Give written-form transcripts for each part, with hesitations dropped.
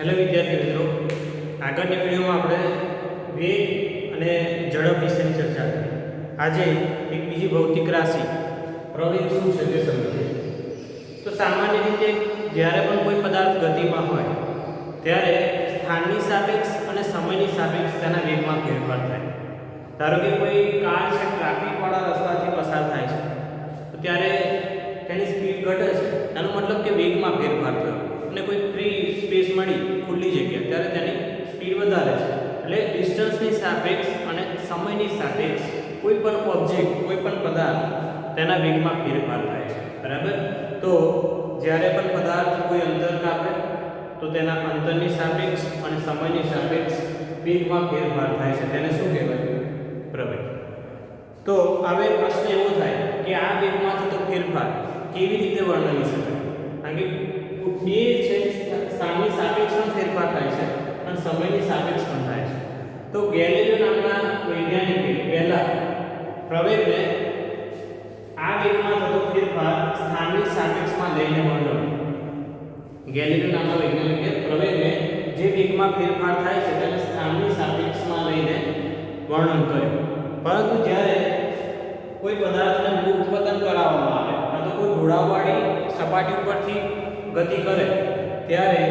Hello વિદ્યાર્થી મિત્રો, આગળની વિડીયોમાં આપણે વેગ અને ઝડપ વિશેની ચર્ચા કરી. આજે એક બીજી ભૌતિક રાશિ પ્રવેગ શું છે તે સમજીએ. તો સામાન્ય રીતે જ્યારે પણ કોઈ પદાર્થ ગતિમાં હોય ત્યારે સ્થાનની સાપેક્ષ અને સમયની સાપેક્ષ તેના વેગમાં ફેરફાર થાય. ધારો કે કોઈ કાર છે, ટ્રાફિકવાળા રસ્તાથી પસાર થાય છે તો ત્યારે તેની સ્પીડ ઘટે છે, એનો મતલબ કે વેગમાં ફેરફાર થયો. અને કોઈ ફ્રી સ્પેસ મળી, ખુલ્લી જગ્યા, ત્યારે તેની સ્પીડ વધારે છે. એટલે ડિસ્ટન્સની સાપેક્ષ અને સમયની સાપેક્ષ કોઈ પણ ઓબ્જેક્ટ, કોઈ પણ પદાર્થ તેના વેગમાં ફેરફાર થાય છે. બરાબર? તો જ્યારે પણ પદાર્થ કોઈ અંતર કાપે તો તેના અંતરની સાપેક્ષ અને સમયની સાપેક્ષ વેગમાં ફેરફાર થાય છે. તેને શું કહેવાય? પ્રવેગ. તો હવે પ્રશ્ન એવો થાય કે આ વેગમાં થતો ફેરફાર કેવી રીતે વર્ણવી શકાય? કારણ કે બે છે, સ્થાનની સાપેક્ષ પણ ફેરફાર થાય છે અને સમયની સાપેક્ષ પણ થાય છે. તો ગેલિલિયો નામના વૈજ્ઞાનિકે પહેલા પ્રવેગને આ વેગમાં થતો ફેરફાર સ્થાનની સાપેક્ષમાં લઈને વર્ણવ્યો. ગેલિલિયો નામના વૈજ્ઞાનિકે પ્રવેગને જે વેગમાં ફેરફાર થાય છે તેને સ્થાનની સાપેક્ષમાં લઈને વર્ણન કર્યું. પરંતુ જ્યારે કોઈ પદાર્થને મુક્ત પતન કરાવવામાં આવે અથવા તો કોઈ ઢોળાવવાળી સપાટી ઉપરથી ગતિ કરે ત્યારે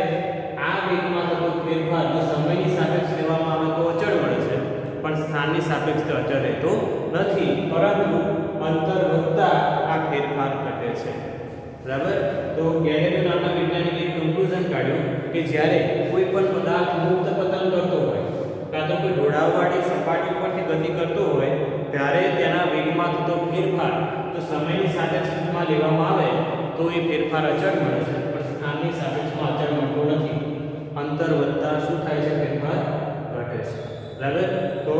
આ વેગમાં થતો ફેરફાર જો સમયની સાપેક્ષ લેવામાં આવે તો અચળ મળે છે, પણ સ્થાનની સાપેક્ષ તો અચળ રહેતો નથી, પરંતુ અંતર વધતા આ ફેરફાર ઘટે છે. બરાબર? તો ગેલિલિયો નામના વૈજ્ઞાનિકે કન્ક્લુઝન કાઢ્યું કે જ્યારે કોઈ પણ પદાર્થ મુક્ત પતન કરતો હોય કાં તો કોઈ ઢોળાવવાળી સપાટી ઉપરથી ગતિ કરતો હોય ત્યારે તેના વેગમાં થતો ફેરફાર જો સમયની સાપેક્ષમાં લેવામાં આવે તો એ ફેરફાર અચળ મળે છે, પણ સ્થાનની સાપેક્ષમાં અચળ મળતો નથી. અંતર વધતા શું થાય છે? ફેરફાર ઘટે છે. બરાબર? તો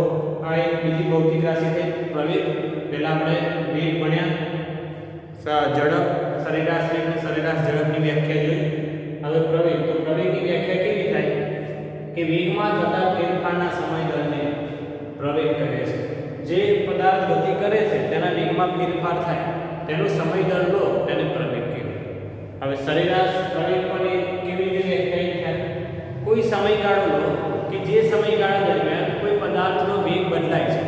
આ એક બીજી ભૌતિક રાશિ થઈ પ્રવેગ. પહેલા આપણે વેગ ભણ્યા, ઝડપ, સરેરાશ વેગ અને સરેરાશ ઝડપની વ્યાખ્યા જોઈ. હવે પ્રવેગ. તો પ્રવેગની વ્યાખ્યા કેવી થાય કે વેગમાં થતા ફેરફારના સમય દરને પ્રવેગ કહે છે. જે પદાર્થ ગતિ કરે છે તેના વેગમાં ફેરફાર થાય તેનો સમય દર લો તેને પ્રવેગ કહેવાય. હવે સરેરાશ પ્રવેગ પણ કેવી રીતે વ્યાખ્યાયિત થાય? કોઈ સમયગાળો લો કે જે સમયગાળા દરમિયાન કોઈ પદાર્થનો વેગ બદલાય છે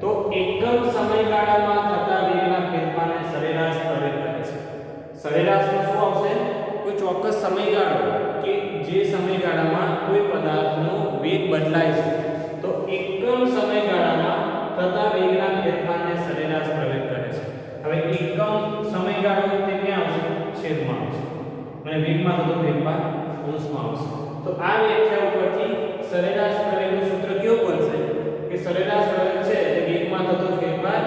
તો એકમ સમયગાળામાં થતા વેગના ફેરફારને સરેરાશ પ્રવેગ કહે છે. સરેરાશમાં શું આવશે? કોઈ ચોક્કસ સમયગાળો કે જે સમયગાળામાં કોઈ પદાર્થનો વેગ બદલાય છે તો એકમ સમયગાળામાં થતા વેગના ફેરફારને સરેરાશ પ્રવેગ કહે છે. હવે એકમ સમયગાળો તે ક્યાં આવશે? છેદમાં આવશે. અને વેગમાં થતો ફેરફાર અંશમાં આવશે. તો આ વ્યાખ્યા ઉપરથી સરેરાશ પ્રવેગનું સૂત્ર કેવું બનશે કે સરેરાશ પ્રવેગ છે તે વેગમાં થતો ફેરફાર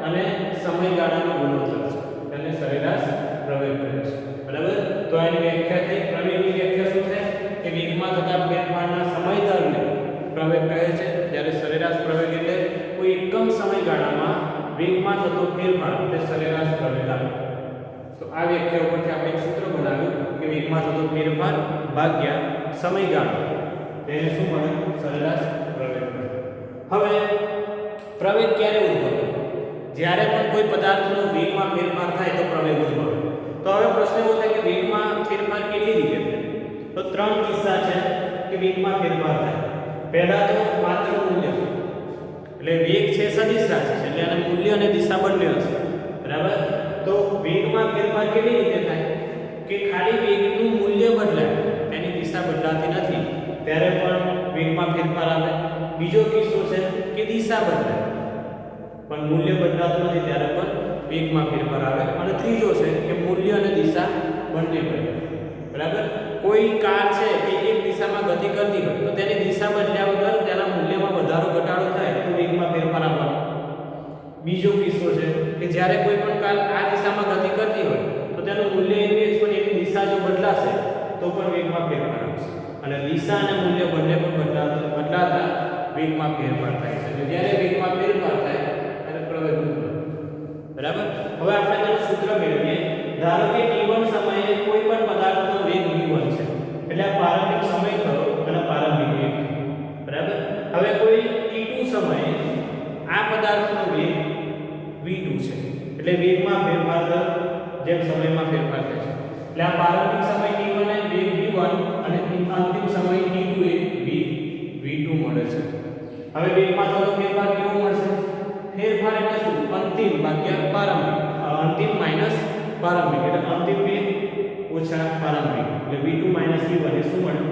અને સમયગાળાનો ગુણોત્તર છે, તેને સરેરાશ પ્રવેગ કહે છે. બરાબર? તો આની વ્યાખ્યા થઈ. પ્રવેગની વ્યાખ્યા શું થાય કે વેગમાં થતા ફેરફારના સમય દરને પ્રવેગ કહે છે, જ્યારે સરેરાશ પ્રવેગ એટલે કોઈ એકમ સમયગાળામાં વેગમાં થતો ફેરફાર તે સરેરાશ પ્રવેગ આવે. તો આ વ્યાખ્યા ઉપરથી આપણે એક સૂત્ર બનાવ્યું કે વેગમાં થતો ફેરફાર ભાગ્યા સમયગાળો, તેને શું મળે? સરેરાશ પ્રવેગ મળે. હવે પ્રવેગ ક્યારે ઉદ્ભવે? જ્યારે પણ કોઈ પદાર્થનો વેગમાં ફેરફાર થાય તો પ્રવેગ ઉદ્ભવે. તો હવે પ્રશ્ન એવો થાય કે વેગમાં ફેરફાર કેટલી રીતે થાય? તો ત્રણ કિસ્સા છે કે વેગમાં ફેરફાર થાય. પહેલા તો માત્ર મૂલ્ય, એટલે વેગ છે સદિશ રાશિ છે એટલે આને મૂલ્ય અને દિશા બંને હશે. બરાબર? તો વેગમાં ફેરફાર કેવી રીતે થાય કે ખાલી વેગનું મૂલ્ય બદલાય, તેની દિશા બદલાતી નથી, ત્યારે પણ વેગમાં ફેરફાર આવે. બીજો કિસ્સો છે કે દિશા બદલાય પણ મૂલ્ય બદલાતું નથી, ત્યારે પણ વેગમાં ફેરફાર આવે. અને ત્રીજો છે કે મૂલ્ય અને દિશા બંને બદલાય. બરાબર? કોઈ કાર છે કે એક દિશામાં ગતિ કરતી હોય તો તેની દિશા બદલ્યા વગર તેના મૂલ્યમાં વધારો ઘટાડો થાય તો વેગમાં ફેરફાર આવવાનો. બીજો કિસ્સો છે કે જ્યારે કોઈ પણ કાર આ દિશામાં ગતિ કરતી હોય તો તેનું મૂલ્ય એનું જ, પણ એની દિશા જો બદલાશે તો પણ વેગમાં ફેરફાર આવશે. અને દિશા અને મૂલ્ય બંને પણ બદલાતા વેગમાં ફેરફાર થાય છે. જ્યારે વેગમાં ફેરફાર થાય ત્યારે પ્રવેગ ઉદ્ભવે. બરાબર? હવે આપણે તેનું સૂત્ર મેળવીએ. ધારો કે t1 સમયે કોઈ પણ પદાર્થનો વેગ v1 છે, એટલે આ પ્રારંભિક સમય થયો અને પ્રારંભિક વેગ થયો. બરાબર? હવે કોઈ t2 સમયે આ પદાર્થનો વેગ v2 છે, એટલે વેગમાં ફેરફાર થયો જેમ સમયમાં ફેરફાર થાય છે. એટલે આ પ્રારંભિક સમય t1 અને વેગ v1 v1 અને અંતિમ સમય t2 એ v2 મળે છે. હવે વેગમાં થતો ફેરફાર કેવો મળશે? ફેરફાર એટલે શું? અંતિમ ભાગ્યા પ્રારંભિક, અંતિમ માઈનસ પ્રારંભિક એટલે અંતિમ વેગ ઓછા પ્રારંભિક એટલે v2 v1 એ શું મળે?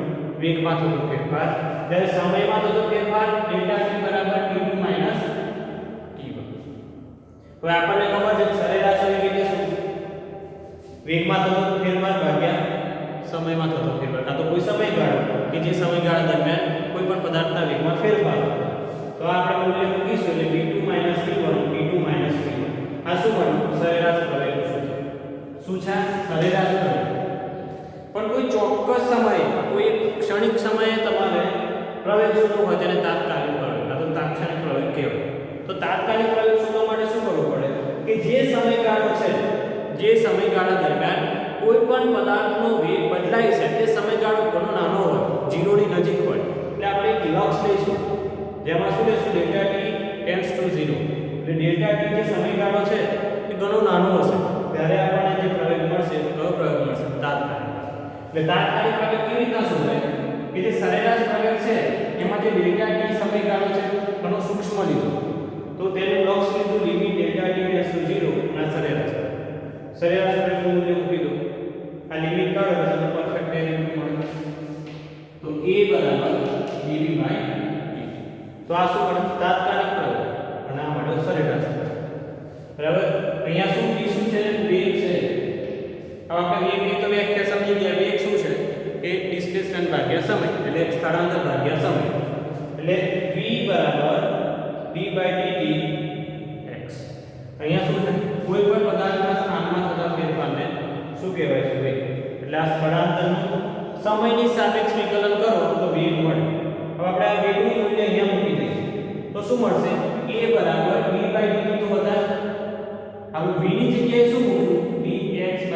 વેગમાં થતો ફેરફાર. જ્યારે સમયમાં થતો ફેરફાર ડેલ્ટા t બરાબર t2 t1. હવે આપણને ખબર છે સરેરાશ વેગ એટલે શું? વેગમાં થતો ફેરફાર ભાગ્યા સમયમાં થતો ફેરફાર, કાં તો કોઈ સમયગાળો કે જે સમયગાળા દરમિયાન કોઈ પણ પદાર્થના વેગમાં ફેરફાર થાય. તો આપણે મૂલ્ય મૂકીશું એટલે v2 v1 v2 v1. આ શું મળ્યું? સરેરાશ પ્રવેગનું સૂત્ર. શું છે? સરેરાશ પ્રવેગ. પણ કોઈ ચોક્કસ સમયે, કોઈ એક ક્ષણિક સમયે તમારે પ્રવેગ શોધવો હોય તેને તાત્કાલિક પ્રવેગ અથવા તાત્ક્ષણિક પ્રવેગ કહેવાય. તો તાત્કાલિક પ્રવેગ શોધવા માટે શું કરવું પડે? કે જે સમયગાળો છે, જે સમયગાળા દરમિયાન કોઈ પણ પદાર્થનો વેગ બદલાય છે તે સમયગાળો ઘણો નાનો હોય, 0 ની નજીક હોય, એટલે આપણે એક લક્ષ લઈશું જેમાં શું લઈશું? Delta t tends to 0. એટલે ડેલ્ટા t જે સમયગાળો છે એ ઘણો નાનો હશે ત્યારે આપણને જે પ્રવેગ મળશે કયો પ્રવેગ મળશે? તાત્કાલિક. એટલે તાત્કાલિક પ્રવેગ કેવી રીતના શોધાય? કે જે સરેરાશ પ્રવેગ છે એમાં જે ડેલ્ટા t સમયગાળો છે ઘણો સૂક્ષ્મ લીધો, તો તેનું લક્ષ લીધું limit delta t tends to 0 અને સરેરાશ પ્રવેગનું મૂલ્ય મૂકી દો. આ લિમિટ કાઢો એટલે તમને પરફેક્ટ વેલ્યુ મળે. તો a બરાબર dv/dt. તો આ શું મળે? તાત્કાલિક પ્રવેગ અને આ મળે સરેરાશ પ્રવેગ. બરાબર? અહીંયા શું v શું છે? વેગ છે. હવે આપણે વેગની તો વ્યાખ્યા સમજી ગયા. વેગ શું છે? એ ડિસ્પ્લેસમેન્ટ ભાગ્યા સમય એટલે સ્થળાંતર ભાગ્યા સમય. એટલે v બરાબર d/dt x. અહીંયા શું છે? કોઈ પણ પદાર્થના સ્થાનમાં થતા ફેરફારને શું કહેવાય છે? વેગ. એટલે આ સ્થળાંતરનું સમયની સાપેક્ષ વિકલન કરો તો વેગ મળે. હવે આપણે આ વેગનું મૂલ્ય અહીંયા મૂકી દઈએ તો શું મળશે? a બરાબર d/dt તો બધા. હવે v ની જગ્યાએ શું મૂકવું? dx/dt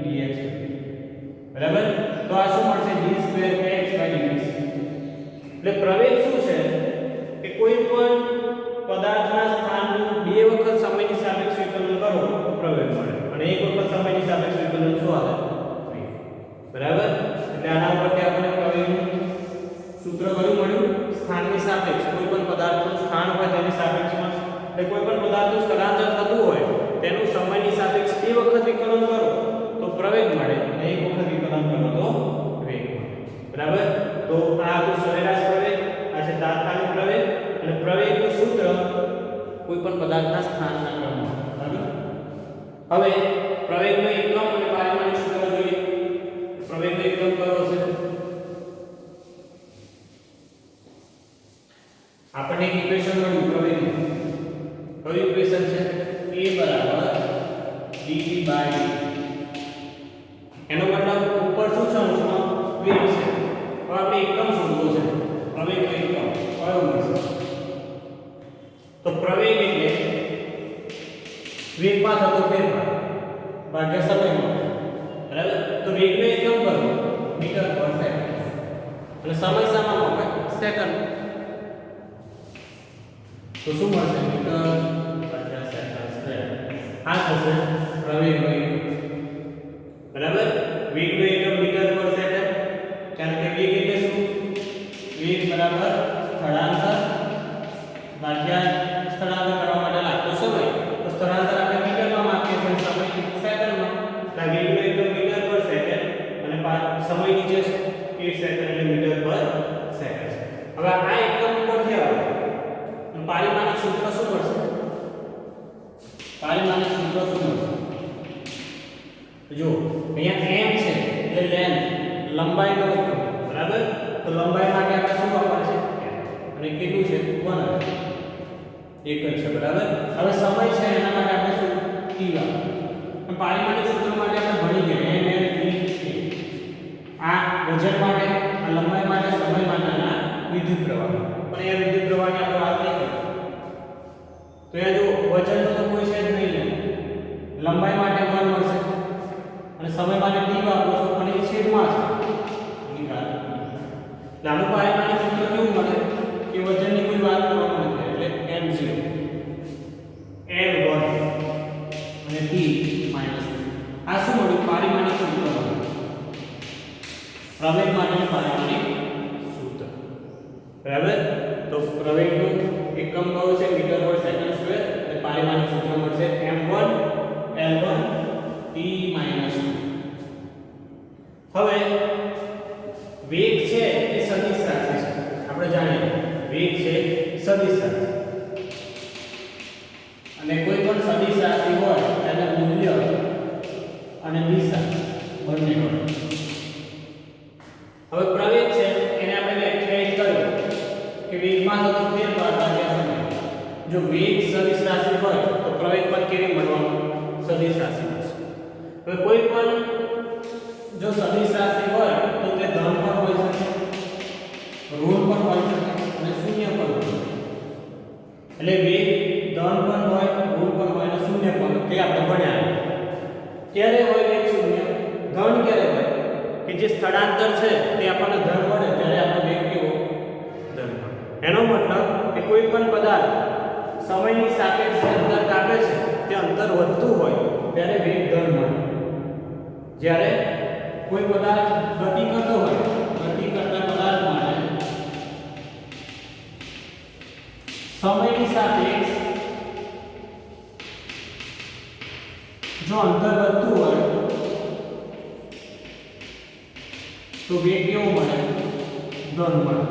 dx. બરાબર? તો આ શું મળશે? d2x/dt. એટલે પ્રવેગ શું છે? કે કોઈ પણ પદાર્થના સ્થાનનું બે વખત સમયની સાપેક્ષ વિકલન કરો તો પ્રવેગ મળે અને એક વખત સમયની સાપેક્ષ વિકલન શું આવે? બરાબર? એટલે આના પરથી આપણે પ્રવેગનું સૂત્ર કયું મળ્યું? સ્થાનની સાપેક્ષ. કોઈ પણ પદાર્થનું સ્થાન હોય તેની સાપેક્ષમાં, એટલે કોઈ પણ પદાર્થનું સ્થળાંતર થતું હોય તેનું સમયની સાપેક્ષ બે વખત વિકલન કરો તો પ્રવેગ મળે અને એક વખત વિકલન કરો તો વેગ મળે. બરાબર? તો આ હતું સરેરાશ પ્રવેગ, આ છે તાત્કાલિક પ્રવેગ અને પ્રવેગનું સૂત્ર કોઈ પણ પદાર્થના સ્થાનના ક્રમમાં. બરાબર? હવે પ્રવેગનો એકમ અને પારિમાણિક સૂત્ર જોઈએ. પ્રવેગનો એકમ કયો છે? આપણને એક ઇક્વેશન મળ્યું પ્રવેગનું. કયું ઇક્વેશન છે? a બરાબર dv/dt. એનો મતલબ ઉપર શું છે? અંશમાં વેગ છે. હવે આપણે એકમ શોધવો છે. પ્રવેગનો એકમ કયો મળશે? તો પ્રવેગ એટલે વેગમાં થતો ફેરફાર ભાગ્યા સમયમાં. બરાબર? તો વેગનો એકમ કરો મીટર પર સેકન્ડ અને સમય શામાં મપાય? સેકન્ડ. તો શું મળશે? મીટર ભાગ્યા સેકન્ડ સ્ક્વેર. આ થશે પ્રવેગનો એકમ. બરાબર? વેગનો એકમ મીટર પર સેકન્ડ. કારણ કે વેગ એટલે શું? વેગ બરાબર સ્થળાંતર ભાગ્યા સ્થળાંતર કરવા માટે લાગતો સમય. તો સ્થળાંતર આપણે મીટરમાં માપીએ છીએ, સમય સેકન્ડમાં. એટલે વેગનો એકમ મીટર પર સેકન્ડ અને સમય નીચે છે 1 સેકન્ડ એટલે મીટર પર સેકન્ડ. હવે આ એકમ ઉપરથી આવે પારિમાણિક સૂત્ર શું મળશે? પારિમાણિક સૂત્ર શું મળશે? જો અહીંયા m છે એટલે લેન્થ, લંબાઈનો એકમ. બરાબર? તો લંબાઈ માટે આપણે શું વાપરશે? અને કેટલું છે? 1 એક જ છે. બરાબર? હવે સમય છે એના માટે આપણે શું? t વાપરીશું. પારિમાણિક સૂત્ર માટે આપણે ભણી ગયા m l v. આ વજન માટે, આ લંબાઈ માટે, સમય માટેના વિદ્યુત પ્રવાહ. પણ એ વિદ્યુત પ્રવાહની આપણે વાત નહીં કરી. તો એ જો વજન તો કોઈ છે જ નહીં. લંબાઈ માટે 1 મળશે અને સમય માટે t વાપરો છો પણ એ છેદમાં છે. લાંબુ પારિમાણિક સૂત્ર કેવું મળે? કે વજનની કોઈ વાત કરવામાં નથી એટલે m0 l1 અને t - આ શું મળ્યું? પારિમાણિક સૂત્ર મળ્યું. પ્રવેગ માટેનું પારિમાણિક સૂત્ર. બરાબર. તો પ્રવેગનું એકમ કયો છે? મીટર પર સેકન્ડ સ્ક્વેર. અને પારિમાણિક સૂત્ર મળશે m1 l1 t - 2. હવે વેગ છે એ સદિશ રાશિ છે. આપણે જાણીએ વેગ છે સદિશ રાશિ. અને કોઈ પણ સદિશ રાશિ હોય તેનું મૂલ્ય અને દિશા બંને હોય. હવે પ્રવેગ છે એને આપણે વ્યાખ્યાયિત કર્યું કે વેગમાં થતો ફેરફાર ભાગ્યા સમય. જો વેગ સદિશ રાશિ હોય તો પ્રવેગ પણ કેવી મળવાનું? સદિશ રાશિ મળશે. હવે કોઈ પણ જો સદિશ રાશિ હોય તો તે ધન પણ હોઈ શકે, ઋણ પણ હોઈ શકે અને શૂન્ય પણ હોઈ શકે. એટલે વેગ ધન પણ હોય, ઋણ પણ હોય અને શૂન્ય પણ હોય. તે આપણે ભણ્યા. ક્યારે હોય વેગ શૂન્ય? ધન ક્યારે હોય? કે જે સ્થળાંતર છે તે આપણને ધન મળે ત્યારે આપણો વેગ કેવો? ધન મળે. એનો મતલબ કે કોઈ પણ પદાર્થ સમયની સાપેક્ષે અંતર કાપે છે, તે અંતર વધતું હોય ત્યારે વેગ ધન મળે. જ્યારે કોઈ પદાર્થ ગતિ કરતો હોય, ગતિ કરતા પદાર્થ માટે સમયની સાપેક્ષ જો અંતર વધતું હોય તો વેગ કેવો મળે? ધન મળે.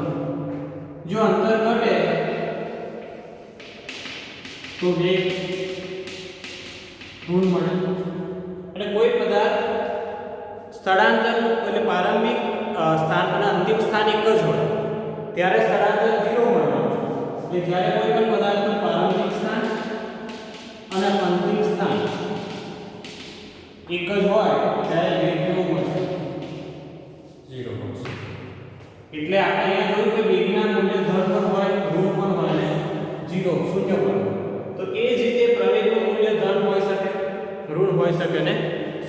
જો અંતર ઘટે તો વેગ ઋણ મળે. અને કોઈ પદાર્થ સ્થળાંતર એટલે પ્રારંભિક સ્થાન અને અંતિમ સ્થાન એક જ હોય ત્યારે સ્થળાંતર 0 મળવાનું છે. એટલે જ્યારે કોઈ પણ પદાર્થનું પ્રારંભિક સ્થાન અને અંતિમ સ્થાન એક જ હોય ત્યારે વેગ કેવો મળશે? 0 મળશે. એટલે આપણે અહીંયા જોયું કે વેગના મૂલ્ય ધન પણ હોય, ઋણ પણ હોય અને 0 શૂન્ય પણ હોય. તો એ જ રીતે પ્રવેગનું મૂલ્ય ધન હોઈ શકે, ઋણ હોઈ શકે અને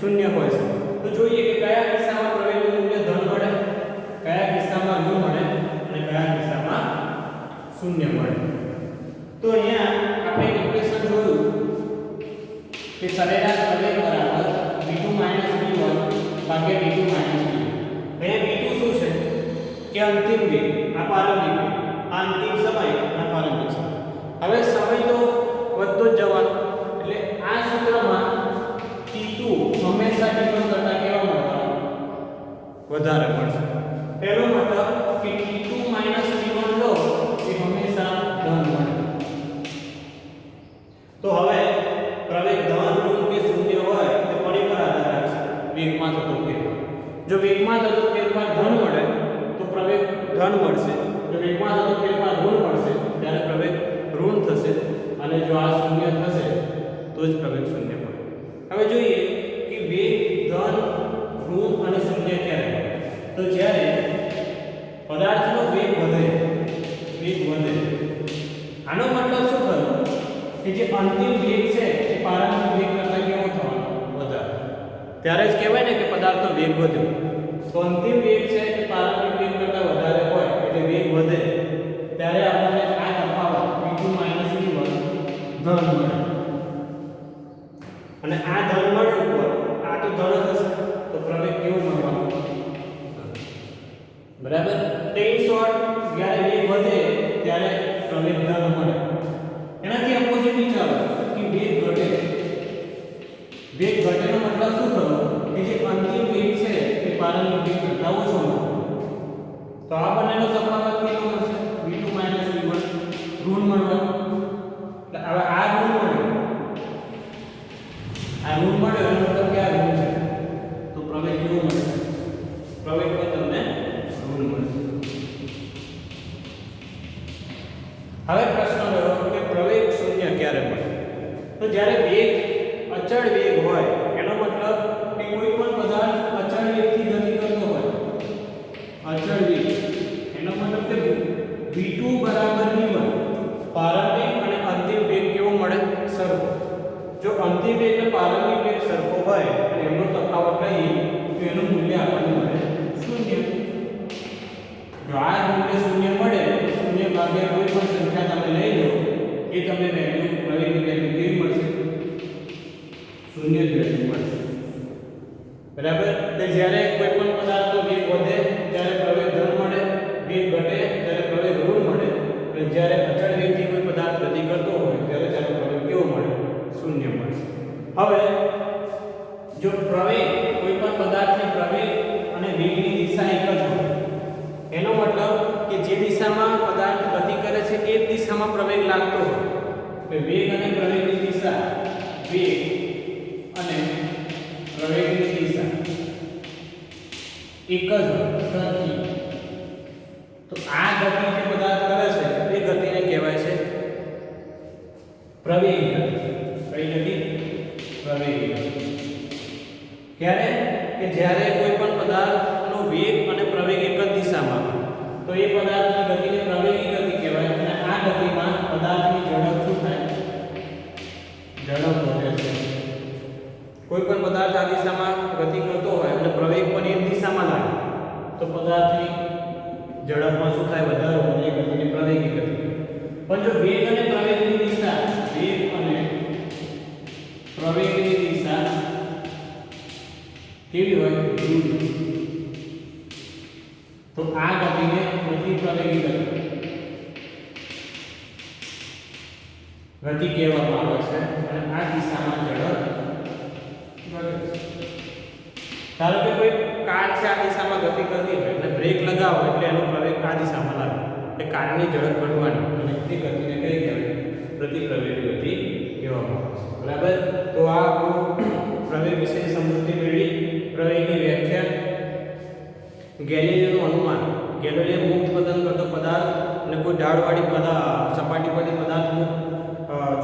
શૂન્ય હોઈ શકે. તો જોઈએ કે કયા કિસ્સામાં પ્રવેગનું મૂલ્ય ધન મળે, કયા કિસ્સામાં ઋણ મળે અને કયા કિસ્સામાં શૂન્ય મળે. તો અહીંયા આપણે ઇક્વેશન જોયું કે સરેરાશ પ્રવેગ બરાબર v2 - v1 ભાગ્યા v2 - v2. અહીંયા v2 શું છે? કે અંતિમ વેગ, આ પ્રારંભિક વેગ, આ અંતિમ સમય, આ પ્રારંભિક સમય. હવે સમય તો વધતો જ જવાનો એટલે આ સૂત્રમાં t2 હંમેશા t1 કરતા કેવા મળતા? વધારે મળશે. તેનો મતલબ કે t2 - t1 લો એ હંમેશા ધન મળે. તો હવે પ્રવેગ ધન, ઋણ કે શૂન્ય હોય તે કોની પર આધાર રાખશે? વેગમાં થતો ફેરફાર. જો વેગમાં થતો ફેરફાર ધન મળે તો પ્રવેગ ધન મળશે. જો વેગમાં થતો ફેરફાર ઋણ મળશે ત્યારે પ્રવેગ ઋણ થશે. અને જો આ શૂન્ય થશે તો જ પ્રવેગ શૂન્ય મળે. હવે જોઈએ કે વેગ ધન, ઋણ અને શૂન્ય ક્યારે હોય? તો જ્યારે પદાર્થનો વેગ વધે, વેગ વધે. આનો મતલબ શું થયો? કે જે અંતિમ વેગ છે એ પ્રારંભિક વેગ કરતાં કેવો થવાનો? વધારે. ત્યારે જ કહેવાય ને કે પદાર્થનો વેગ વધ્યો. તો અંતિમ વેગ છે એ પ્રારંભિક વેગ કરતાં વધારે હોય એટલે વેગ વધે ત્યારે આપણને આ તફાવત v2 - v1 ધન મળે. અને આ ધન મળે ઉપર આ તો ધન હશે તો પ્રવેગ કેવો મળવાનો? બરાબર. તો ઇન શોર્ટ જ્યારે વેગ વધે ત્યારે પ્રવેગ ધન મળે. એનાથી ઓપોઝિટ વિચારો કે વેગ ઘટે. વેગ ઘટેનો મતલબ શું થયો? કે જે અંતિમ વેગ છે એ પ્રારંભિક વેગ કરતાં ઓછો મળે. તો આ બંનેનો તફાવત કેટલો મળશે? v2 - v1 ઋણ મળવાનો. એટલે હવે આ ઋણ મળ્યો, આ ઋણ મળ્યો એનો મતલબ કે આ ઋણ છે તો પ્રવેગ કેવો મળશે? પ્રવેગ પર તમને ઋણ મળશે. હવે પ્રશ્ન રહ્યો કે પ્રવેગ શૂન્ય ક્યારે મળે? તો જ્યારે વેગ અચળ વેગ હોય એનો મતલબ કે કોઈ પણ પદાર્થ અચળ વેગથી ગતિ કરતો હોય, અચળ વેગ એનો મતલબ કે v2 બરાબર v1 પ્રારંભિક અને અંતિમ વેગ કેવો મળે? સરખો. જો અંતિમ વેગ અને પ્રારંભિક વેગ સરખો હોય અને એનો તફાવત લઈએ તો એનું મૂલ્ય આપણને મળે શૂન્ય. જો આ મૂલ્ય શૂન્ય મળે તો શૂન્ય ભાગ્યા કોઈ પણ સંખ્યા તમે લઈ લો એ તમને વેલ્યુ પ્રવેગની વેલ્યુ કેવી મળશે? શૂન્ય જ વેલ્યુ મળશે. બરાબર. તો જ્યારે કોઈ પણ પદાર્થનો વેગ વધે જ્યારે અચળ વેગથી કોઈ પદાર્થ ગતિ કરતો હોય ત્યારે તેનો પ્રવેગ કેવો મળે? શૂન્ય મળશે. હવે જો પ્રવેગ કોઈ પણ પદાર્થની પ્રવેગ અને વેગની દિશા એક જ હોય, એનો મતલબ કે જે દિશામાં પદાર્થ ગતિ કરે છે એ જ દિશામાં પ્રવેગ લાગતો હોય. તો વેગ અને પ્રવેગની દિશા, વેગ અને પ્રવેગની દિશા એક જ સરખી, તો આ ગતિ જે પદાર્થ કરે છે એ ગતિને કહેવાય છે પ્રવેગી ગતિ. કઈ ગતિ? પ્રવેગી ગતિ. ક્યારે? કે જ્યારે કોઈ પણ પદાર્થનો વેગ અને પ્રવેગ એક જ દિશામાં તો એ પદાર્થની ગતિને પ્રવેગી ગતિ કહેવાય. અને આ ગતિમાં પદાર્થની ઝડપ શું થાય? ઝડપ વધે છે. કોઈ પણ પદાર્થ આ દિશામાં ગતિ કરતો હોય અને પ્રવેગ પણ એ દિશામાં લાગે તો પદાર્થની ઝડપમાં શું થાય? વધારો, અને એ ગતિને પ્રવેગી ગતિ. પણ જો વેગ અને પ્રવેગની દિશા, વેગ અને પ્રવેગની દિશા કેવી હોય? તો આ ગતિને પ્રતિપ્રવેગી ગતિ કહેવામાં આવે છે. અને આ દિશામાં ઝડપ વધે છે. ધારો કે કોઈ કાર છે આ દિશામાં ગતિ કરતી હોય અને બ્રેક લગાવો એટલે એનો પ્રવેગ આ દિશામાં લાગે, એટલે કારની ઝડપ ઘટવાની, અને તે ગતિને કઈ કહેવાય? પ્રતિપ્રવેગી ગતિ કહેવામાં આવે છે. બરાબર? તો આ આપણું પ્રવેગ વિશે સમૃદ્ધિ મેળવી. પ્રવેગની વ્યાખ્યા, ગેલિલીઓનું અનુમાન. ગેલિલીએ મુક્ત પતન કરતો પદાર્થ અને કોઈ ઢાળવાળી સપાટી પરથી પદાર્થ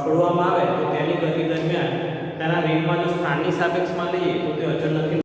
છોડવામાં આવે તો તેની ગતિ દરમિયાન તેના વેગમાં જો સ્થાનની સાપેક્ષમાં લઈએ તો તે અચળ નથી.